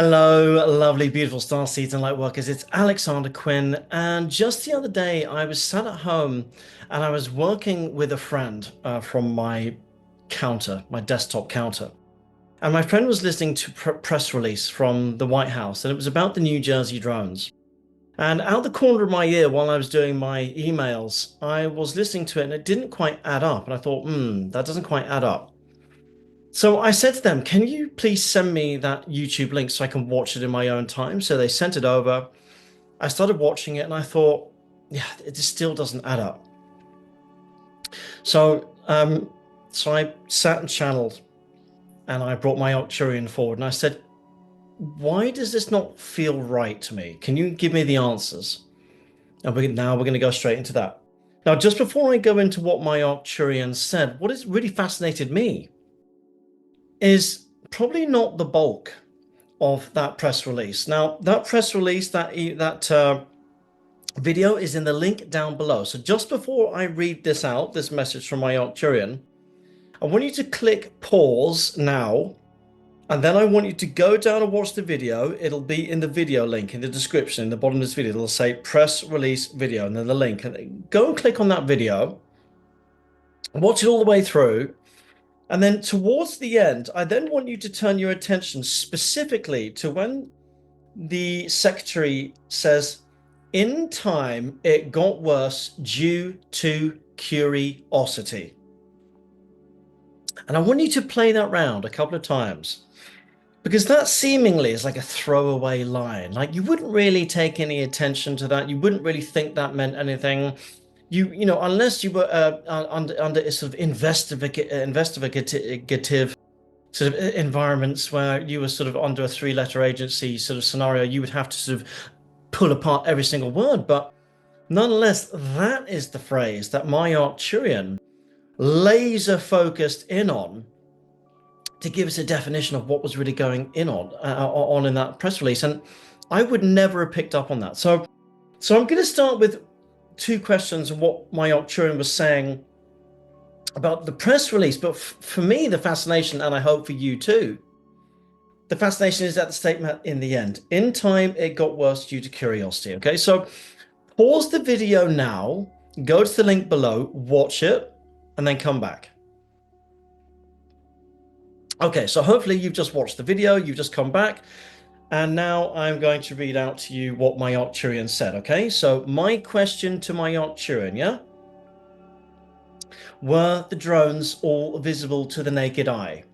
Hello, lovely, beautiful Starseeds and Lightworkers. It's Alexander Quinn. And just the other day, I was sat at home and I was working with a friend from my counter, my desktop counter. And my friend was listening to press release from the White House, and it was about the New Jersey drones. And out the corner of my ear, while I was doing my emails, I was listening to it and it didn't quite add up. And I thought, that doesn't quite add up. So I said to them, can you please send me that YouTube link so I can watch it in my own time? So they sent it over. I started watching it and I thought, yeah, it just still doesn't add up. So, so I sat and channeled and I brought my Arcturian forward and I said, why does this not feel right to me? Can you give me the answers? And now we're going to go straight into that. Now, just before I go into what my Arcturian said, what has really fascinated me is probably not the bulk of that press release. Now, that press release, that video is in the link down below. So just before I read this out, this message from my Arcturian, I want you to click pause now, and then I want you to go down and watch the video. It'll be in the video link in the description, in the bottom of this video. It'll say press release video, and then the link. And go and click on that video, watch it all the way through. And then towards the end, I then want you to turn your attention specifically to when the secretary says, in time, it got worse due to curiosity. And I want you to play that round a couple of times, because that seemingly is like a throwaway line. Like you wouldn't really take any attention to that. You wouldn't really think that meant anything. You know, unless you were under a sort of investigative sort of environments where you were sort of under a three-letter agency sort of scenario, you would have to sort of pull apart every single word. But nonetheless, that is the phrase that my Arcturian laser focused in on to give us a definition of what was really going on in that press release. And I would never have picked up on that. So I'm going to start with two questions of what my Arcturian was saying about the press release. But for me, the fascination, and I hope for you too, the fascination is at the statement in the end. In time, it got worse due to curiosity. Okay, so pause the video now, go to the link below, watch it, and then come back. Okay, so hopefully you've just watched the video, you've just come back. And now I'm going to read out to you what my Arcturian said, okay? So my question to my Arcturian, yeah? Were the drones all visible to the naked eye?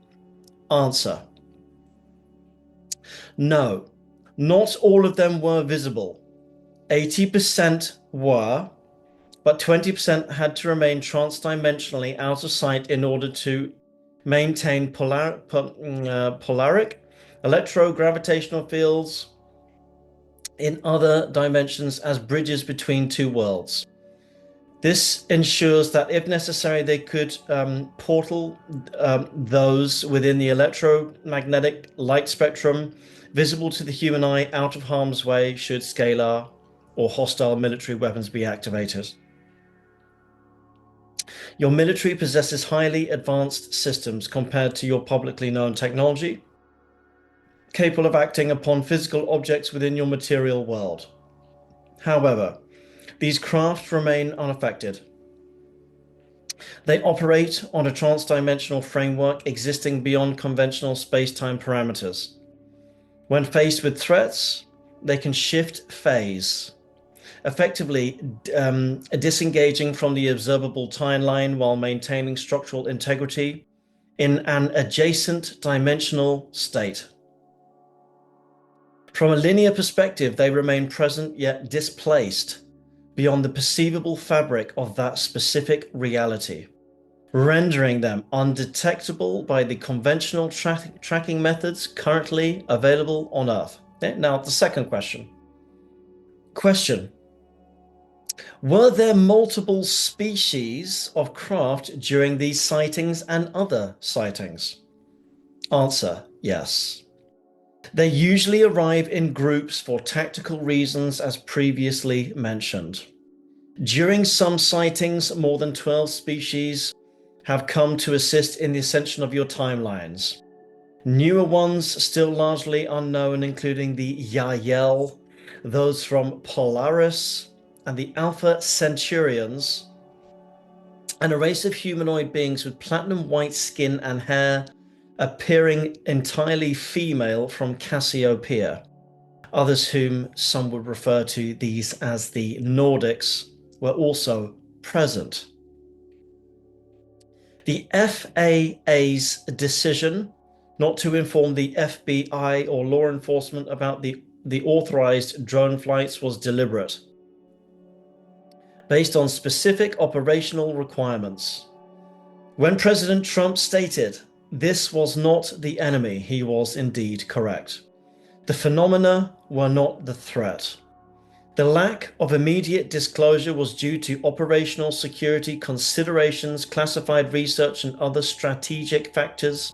Answer. No, not all of them were visible. 80% were, but 20% had to remain transdimensionally out of sight in order to maintain polaric electrogravitational fields in other dimensions as bridges between two worlds. This ensures that if necessary, they could portal those within the electromagnetic light spectrum visible to the human eye out of harm's way should scalar or hostile military weapons be activated. Your military possesses highly advanced systems compared to your publicly known technology, capable of acting upon physical objects within your material world. However, these craft remain unaffected. They operate on a transdimensional framework existing beyond conventional space-time parameters. When faced with threats, they can shift phase, effectively disengaging from the observable timeline while maintaining structural integrity in an adjacent dimensional state. From a linear perspective, they remain present yet displaced beyond the perceivable fabric of that specific reality, rendering them undetectable by the conventional tracking methods currently available on Earth. Okay, now, the second question. Were there multiple species of craft during these sightings and other sightings? Answer, yes. They usually arrive in groups for tactical reasons, as previously mentioned. During some sightings, more than 12 species have come to assist in the ascension of your timelines. Newer ones still largely unknown, including the Yael, those from Polaris, and the Alpha Centaurians, and a race of humanoid beings with platinum white skin and hair, appearing entirely female from Cassiopeia. Others, whom some would refer to these as the Nordics, were also present. The FAA's decision not to inform the FBI or law enforcement about the authorized drone flights was deliberate, based on specific operational requirements. When President Trump stated this was not the enemy, he was indeed correct. The phenomena were not the threat. The lack of immediate disclosure was due to operational security considerations, classified research, and other strategic factors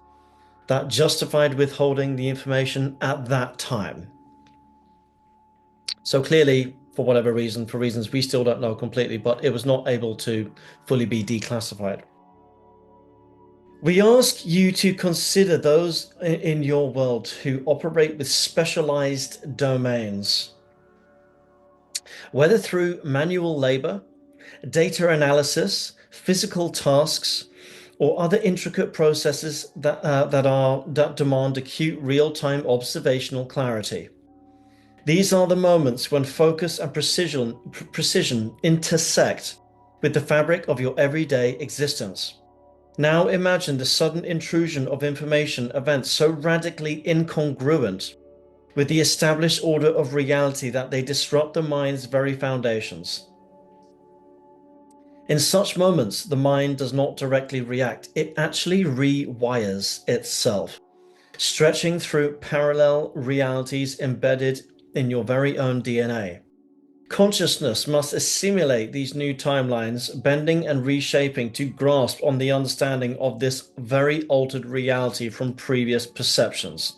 that justified withholding the information at that time. So clearly, for whatever reason, for reasons we still don't know completely, but it was not able to fully be declassified. We ask you to consider those in your world who operate with specialized domains, whether through manual labor, data analysis, physical tasks, or other intricate processes that demand acute real-time observational clarity. These are the moments when focus and precision intersect with the fabric of your everyday existence. Now imagine the sudden intrusion of information events so radically incongruent with the established order of reality that they disrupt the mind's very foundations. In such moments, the mind does not directly react, it actually rewires itself, stretching through parallel realities embedded in your very own DNA. Consciousness must assimilate these new timelines, bending and reshaping to grasp on the understanding of this very altered reality from previous perceptions.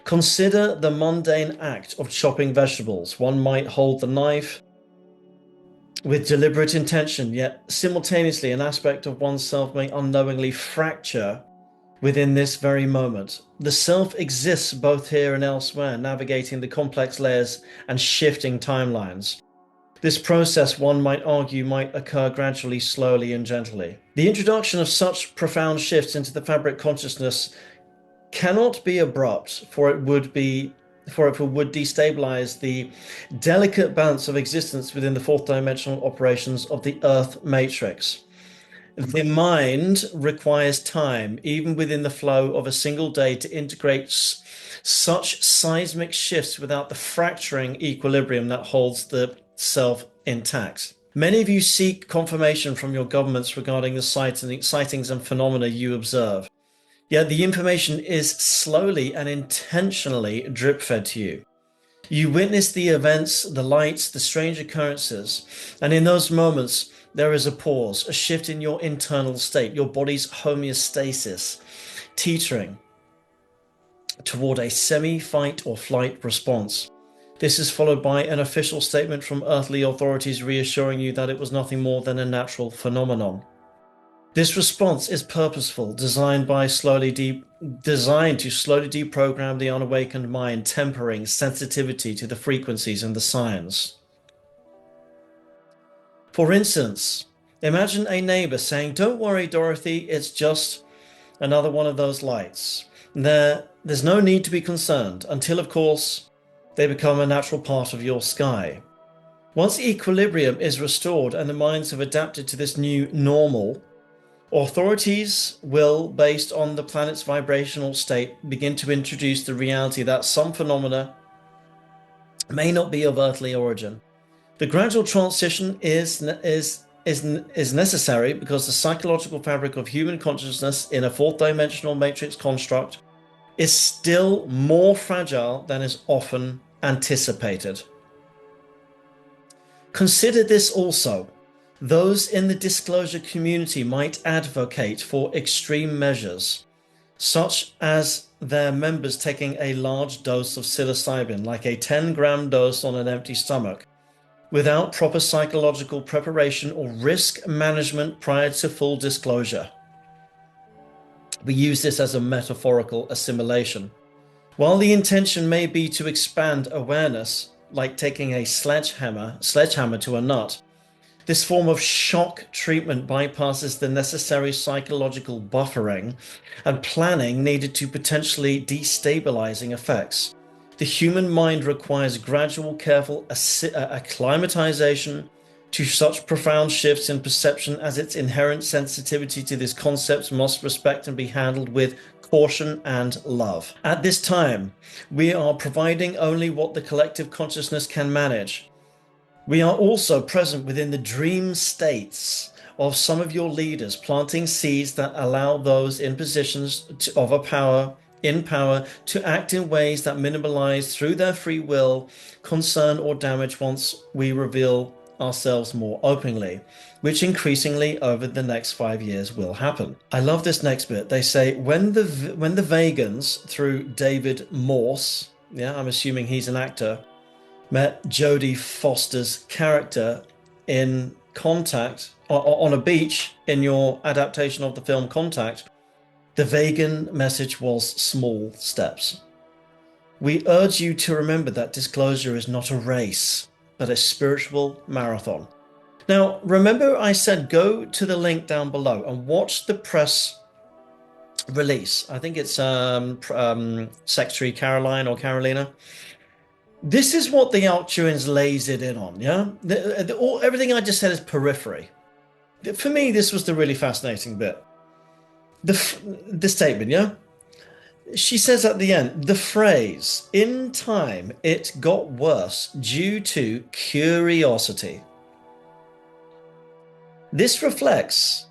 Consider the mundane act of chopping vegetables. One might hold the knife with deliberate intention, yet simultaneously an aspect of oneself may unknowingly fracture within this very moment. The self exists both here and elsewhere, navigating the complex layers and shifting timelines. This process, one might argue, might occur gradually, slowly, and gently. The introduction of such profound shifts into the fabric consciousness cannot be abrupt, for it would destabilize the delicate balance of existence within the fourth dimensional operations of the Earth matrix. The mind requires time, even within the flow of a single day, to integrate such seismic shifts without the fracturing equilibrium that holds the self intact. Many of you seek confirmation from your governments regarding the sightings and phenomena you observe. Yet the information is slowly and intentionally drip-fed to you. You witness the events, the lights, the strange occurrences, and in those moments, there is a pause, a shift in your internal state, your body's homeostasis, teetering toward a semi-fight or flight response. This is followed by an official statement from earthly authorities reassuring you that it was nothing more than a natural phenomenon. This response is purposeful, designed to slowly deprogram the unawakened mind, tempering sensitivity to the frequencies and the signs. For instance, imagine a neighbor saying, "Don't worry, Dorothy, it's just another one of those lights. There's no need to be concerned," until, of course, they become a natural part of your sky. Once equilibrium is restored and the minds have adapted to this new normal, authorities will, based on the planet's vibrational state, begin to introduce the reality that some phenomena may not be of earthly origin. The gradual transition is necessary because the psychological fabric of human consciousness in a fourth dimensional matrix construct is still more fragile than is often anticipated. Consider this also. Those in the disclosure community might advocate for extreme measures, such as their members taking a large dose of psilocybin, like a 10-gram dose on an empty stomach, without proper psychological preparation or risk management prior to full disclosure. We use this as a metaphorical assimilation. While the intention may be to expand awareness, like taking a sledgehammer to a nut, this form of shock treatment bypasses the necessary psychological buffering and planning needed to potentially destabilizing effects. The human mind requires gradual, careful acclimatization to such profound shifts in perception as its inherent sensitivity to these concepts must respect and be handled with caution and love. At this time, we are providing only what the collective consciousness can manage. We are also present within the dream states of some of your leaders, planting seeds that allow those in positions of power to act in ways that minimalize through their free will, concern or damage once we reveal ourselves more openly, which increasingly over the next 5 years will happen. I love this next bit. They say when the Vegans, through David Morse, yeah, I'm assuming he's an actor, met Jodie Foster's character in Contact on a beach in your adaptation of the film Contact, the vegan message was small steps. We urge you to remember that disclosure is not a race, but a spiritual marathon. Now, remember I said go to the link down below and watch the press release. I think it's Secretary Caroline or Carolina. This is what the Arcturians lays it in on, yeah? Everything I just said is periphery. For me, this was the really fascinating bit. The statement, yeah? She says at the end, the phrase, in time it got worse due to curiosity. This reflects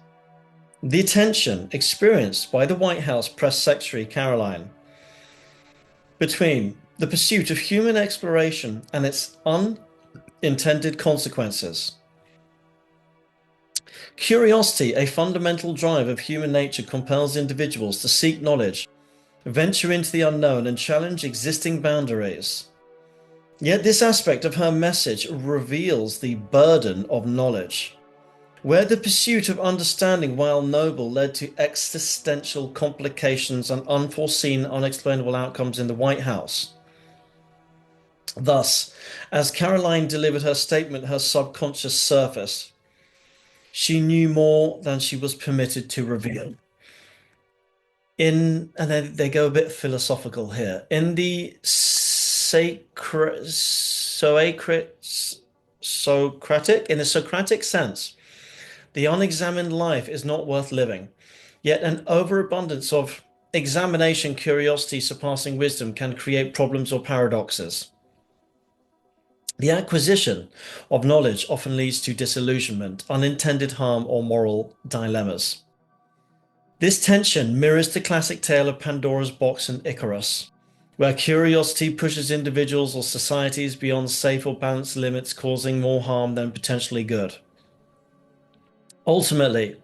the tension experienced by the White House Press Secretary Caroline between the pursuit of human exploration and its unintended consequences. Curiosity, a fundamental drive of human nature, compels individuals to seek knowledge, venture into the unknown, and challenge existing boundaries. Yet this aspect of her message reveals the burden of knowledge, where the pursuit of understanding, while noble, led to existential complications and unforeseen, unexplainable outcomes in the White House. Thus, as Caroline delivered her statement, her subconscious surfaced. She knew more than she was permitted to reveal. And then they go a bit philosophical here. In the Socratic sense, the unexamined life is not worth living. Yet an overabundance of examination, curiosity surpassing wisdom can create problems or paradoxes. The acquisition of knowledge often leads to disillusionment, unintended harm, or moral dilemmas. This tension mirrors the classic tale of Pandora's box and Icarus, where curiosity pushes individuals or societies beyond safe or balanced limits, causing more harm than potentially good. Ultimately,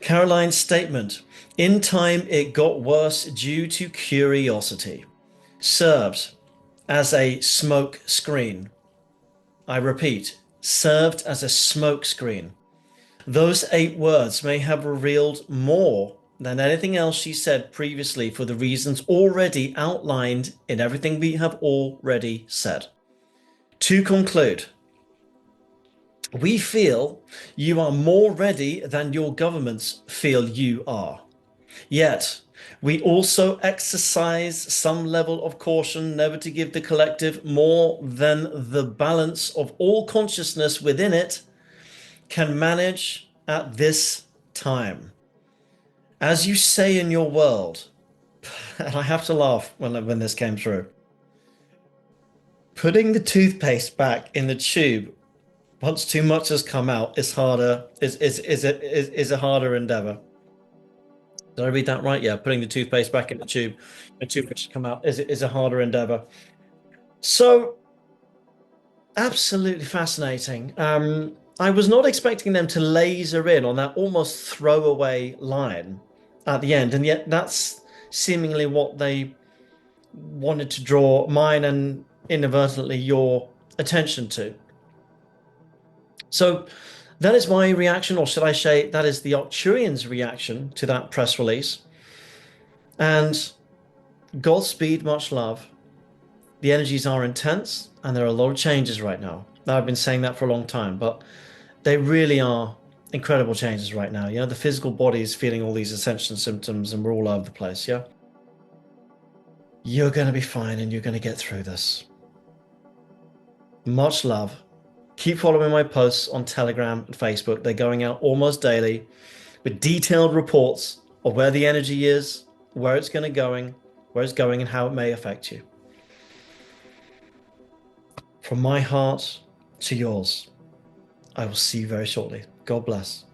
Caroline's statement, in time it got worse due to curiosity, served as a smoke screen. I repeat, served as a smokescreen. Those 8 words may have revealed more than anything else she said previously for the reasons already outlined in everything we have already said. To conclude, we feel you are more ready than your governments feel you are. Yet, we also exercise some level of caution never to give the collective more than the balance of all consciousness within it can manage at this time. As you say in your world, and I have to laugh when this came through, putting the toothpaste back in the tube once too much has come out is a harder endeavor. Did I read that right? Yeah, putting the toothpaste back in the tube, the toothpaste come out is a harder endeavor. So, absolutely fascinating. I was not expecting them to laser in on that almost throwaway line at the end, and yet that's seemingly what they wanted to draw mine and inadvertently your attention to. So that is my reaction, or should I say that is the Arcturians' reaction to that press release. And Godspeed, much love. The energies are intense, and there are a lot of changes right now. Now, I've been saying that for a long time, but they really are incredible changes right now. You know, the physical body is feeling all these ascension symptoms, and we're all over the place, yeah? You're going to be fine, and you're going to get through this. Much love. Keep following my posts on Telegram and Facebook. They're going out almost daily with detailed reports of where the energy is, where it's where it's going, and how it may affect you. From my heart to yours, I will see you very shortly. God bless.